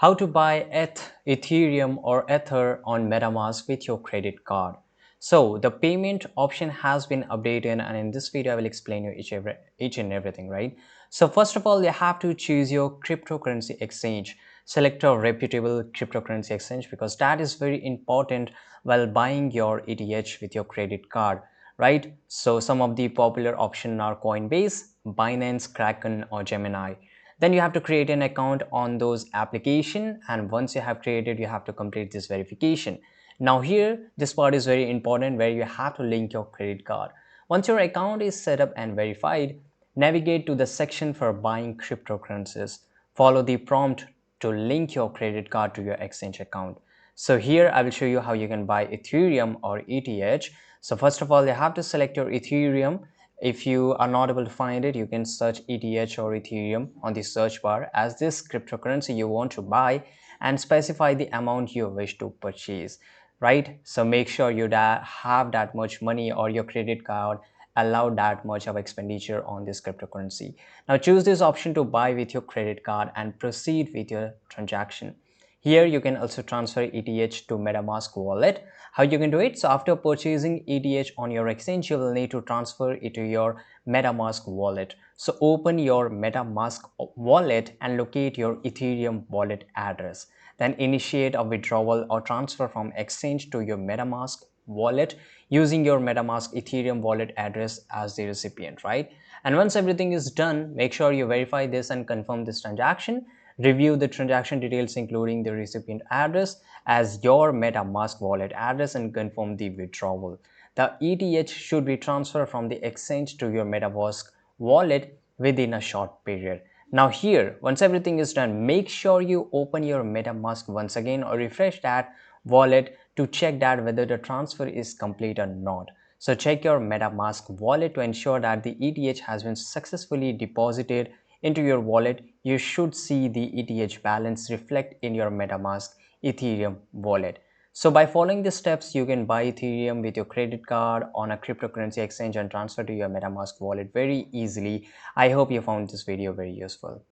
How to buy Ethereum or Ether on Metamask with your credit card. So the payment option has been updated, and in this video I will explain you each and everything, right? So first of all, you have to choose your cryptocurrency exchange. Select a reputable cryptocurrency exchange because that is very important while buying your ETH with your credit card, right? So some of the popular options are Coinbase, Binance, Kraken, or Gemini. Then you have to create an account on those application, and once you have created, you have to complete this verification. Now here this part is very important where you have to link your credit card. Once your account is set up and verified, navigate to the section for buying cryptocurrencies. Follow the prompt to link your credit card to your exchange account. So here I will show you how you can buy Ethereum or ETH. So first of all, you have to select your Ethereum. If you are not able to find it, you can search ETH or Ethereum on the search bar as this cryptocurrency you want to buy, and specify the amount you wish to purchase, right? So make sure you have that much money or your credit card allow that much of expenditure on this cryptocurrency. Now choose this option to buy with your credit card and proceed with your transaction. Here you can also transfer ETH to Metamask wallet. How you can do it? So after purchasing ETH on your exchange, you will need to transfer it to your Metamask wallet. So open your Metamask wallet and locate your Ethereum wallet address. Then initiate a withdrawal or transfer from exchange to your Metamask wallet using your Metamask Ethereum wallet address as the recipient, right? And once everything is done, make sure you verify this and confirm this transaction. Review the transaction details including the recipient address as your MetaMask wallet address and confirm the withdrawal. The ETH should be transferred from the exchange to your MetaMask wallet within a short period. Now here, once everything is done, make sure you open your MetaMask once again or refresh that wallet to check that whether the transfer is complete or not. So check your MetaMask wallet to ensure that the ETH has been successfully deposited into your wallet. You should see the ETH balance reflect in your MetaMask Ethereum wallet. So by following the steps, you can buy Ethereum with your credit card on a cryptocurrency exchange and transfer to your MetaMask wallet very easily. I hope you found this video very useful.